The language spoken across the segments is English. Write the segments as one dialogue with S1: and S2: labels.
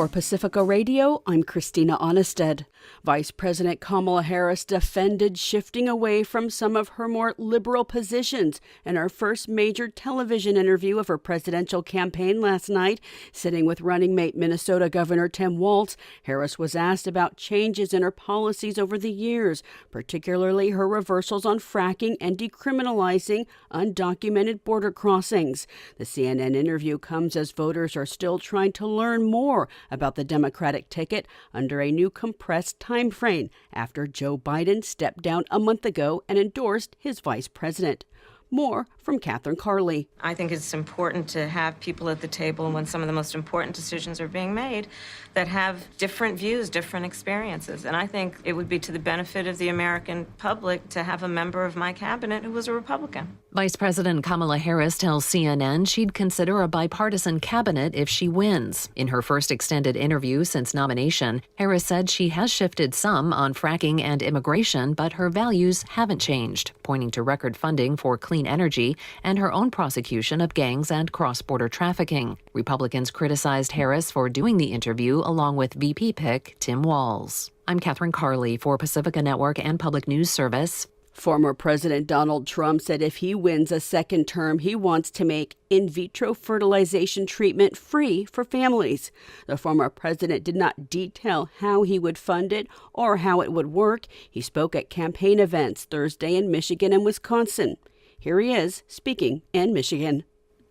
S1: For Pacifica Radio, I'm Christina Onnested. Vice President Kamala Harris defended shifting away from some of her more liberal positions in her first major television interview of her presidential campaign last night. Sitting with running mate Minnesota Governor Tim Walz, Harris was asked about changes in her policies over the years, particularly her reversals on fracking and decriminalizing undocumented border crossings. The CNN interview comes as voters are still trying to learn more about the Democratic ticket under a new compressed time frame after Joe Biden stepped down a month ago and endorsed his vice president. More from Catherine Carley.
S2: I think it's important to have people at the table when some of the most important decisions are being made that have different views, different experiences. And I think it would be to the benefit of the American public to have a member of my cabinet who was a Republican.
S3: Vice President Kamala Harris tells CNN she'd consider a bipartisan cabinet if she wins. In her first extended interview since nomination, Harris said she has shifted some on fracking and immigration, but her values haven't changed, pointing to record funding for clean energy and her own prosecution of gangs and cross-border trafficking. Republicans criticized Harris for doing the interview along with VP pick Tim Walz. I'm Catherine Carley for Pacifica Network and Public News Service.
S1: Former President Donald Trump said if he wins a second term, he wants to make in vitro fertilization treatment free for families. The former president did not detail how he would fund it or how it would work. He spoke at campaign events Thursday in Michigan and Wisconsin. Here he is speaking in Michigan.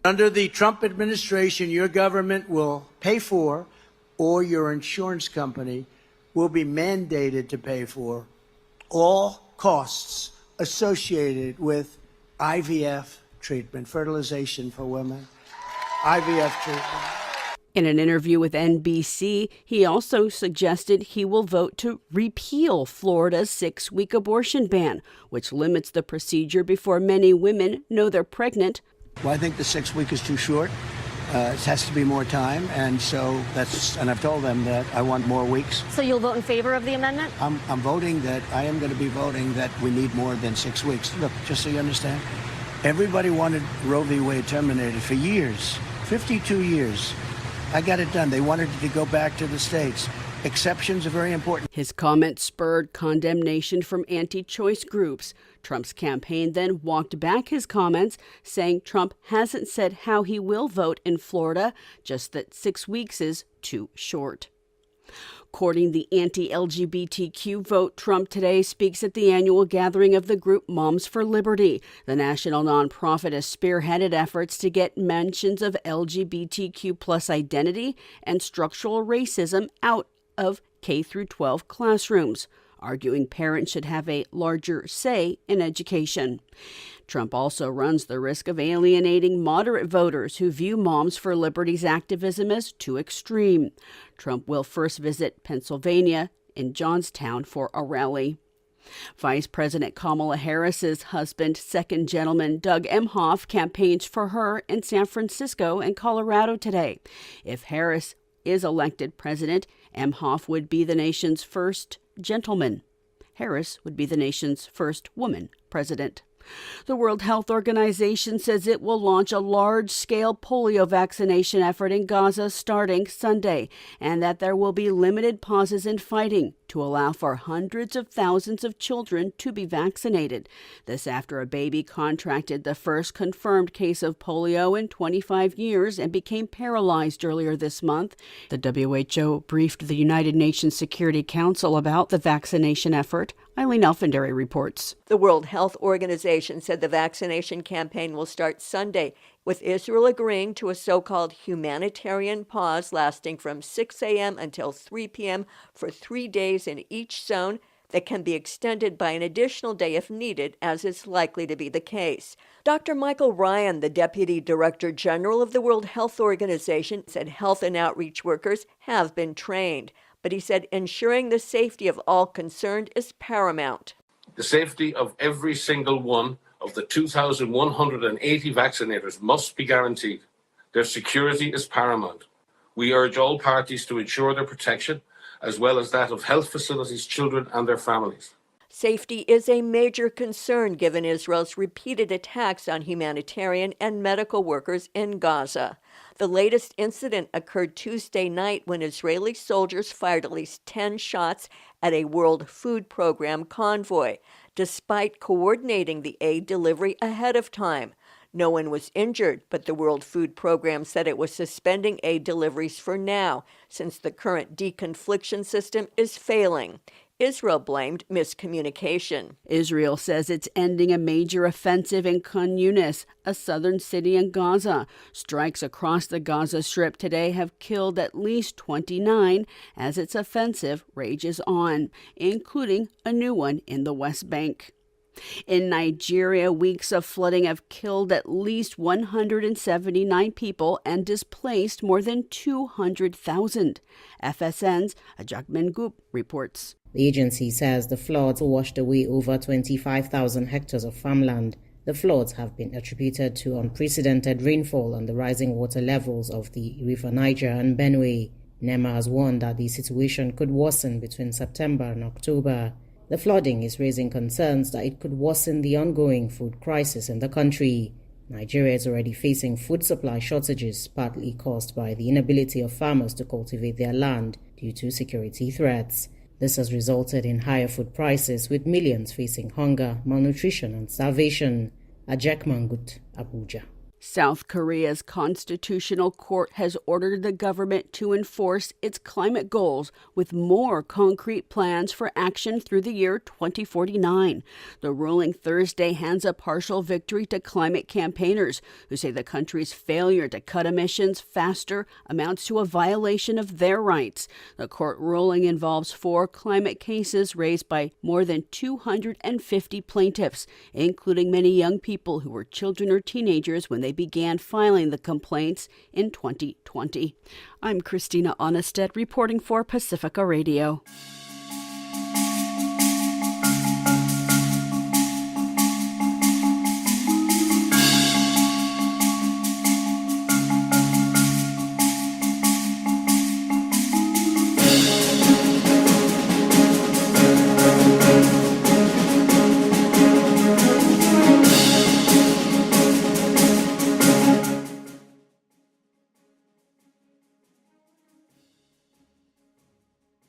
S4: Under the Trump administration, your government will pay for, or your insurance company will be mandated to pay for, all costs associated with IVF treatment, fertilization for women, IVF treatment.
S1: In an interview with NBC, he also suggested he will vote to repeal Florida's 6-week abortion ban, which limits the procedure before many women know they're pregnant.
S4: Well, I think the 6 week is too short. It has to be more time, and so and I've told them that I want more weeks.
S5: So you'll vote in favor of the amendment?
S4: I am going to be voting that we need more than 6 weeks. Look, just so you understand, everybody wanted Roe v. Wade terminated for years, 52 years. I got it done. They wanted it to go back to the states. Exceptions are very important.
S1: His comments spurred condemnation from anti-choice groups. Trump's campaign then walked back his comments, saying Trump hasn't said how he will vote in Florida, just that 6 weeks is too short. Courting the anti-LGBTQ vote, Trump today speaks at the annual gathering of the group Moms for Liberty. The national nonprofit has spearheaded efforts to get mentions of LGBTQ plus identity and structural racism out of K-12 classrooms, arguing parents should have a larger say in education. Trump also runs the risk of alienating moderate voters who view Moms for Liberty's activism as too extreme. Trump will first visit Pennsylvania in Johnstown for a rally. Vice President Kamala Harris's husband, second gentleman Doug Emhoff, campaigns for her in San Francisco and Colorado today. If Harris is elected president, Emhoff would be the nation's first gentleman. Harris would be the nation's first woman president. The World Health Organization says it will launch a large-scale polio vaccination effort in Gaza starting Sunday, and that there will be limited pauses in fighting to allow for hundreds of thousands of children to be vaccinated. This after a baby contracted the first confirmed case of polio in 25 years and became paralyzed earlier this month. The WHO briefed the United Nations Security Council about the vaccination effort. Eileen Elfendary reports.
S6: The World Health Organization said the vaccination campaign will start Sunday, with Israel agreeing to a so-called humanitarian pause lasting from 6 a.m. until 3 p.m. for 3 days in each zone that can be extended by an additional day if needed, as is likely to be the case. Dr. Michael Ryan, the Deputy Director General of the World Health Organization, said health and outreach workers have been trained. But he said ensuring the safety of all concerned is paramount.
S7: The safety of every single one of the 2,180 vaccinators must be guaranteed. Their security is paramount. We urge all parties to ensure their protection, as well as that of health facilities, children and their families.
S6: Safety is a major concern given Israel's repeated attacks on humanitarian and medical workers in Gaza. The latest incident occurred Tuesday night when Israeli soldiers fired at least 10 shots at a World Food Program convoy, despite coordinating the aid delivery ahead of time. No one was injured, but the World Food Program said it was suspending aid deliveries for now, since the current deconfliction system is failing. Israel blamed miscommunication.
S1: Israel says it's ending a major offensive in Khan Yunis, a southern city in Gaza. Strikes across the Gaza Strip today have killed at least 29 as its offensive rages on, including a new one in the West Bank. In Nigeria, weeks of flooding have killed at least 179 people and displaced more than 200,000. FSN's Ajagman Goop reports.
S8: The agency says the floods washed away over 25,000 hectares of farmland. The floods have been attributed to unprecedented rainfall and the rising water levels of the River Niger and Benue. NEMA has warned that the situation could worsen between September and October. The flooding is raising concerns that it could worsen the ongoing food crisis in the country. Nigeria is already facing food supply shortages, partly caused by the inability of farmers to cultivate their land due to security threats. This has resulted in higher food prices, with millions facing hunger, malnutrition, and starvation. Ajak Mangut, Abuja.
S1: South Korea's constitutional court has ordered the government to enforce its climate goals with more concrete plans for action through the year 2049. The ruling Thursday hands a partial victory to climate campaigners who say the country's failure to cut emissions faster amounts to a violation of their rights. The court ruling involves 4 climate cases raised by more than 250 plaintiffs, including many young people who were children or teenagers when they began filing the complaints in 2020. I'm Christina Onnested reporting for Pacifica Radio.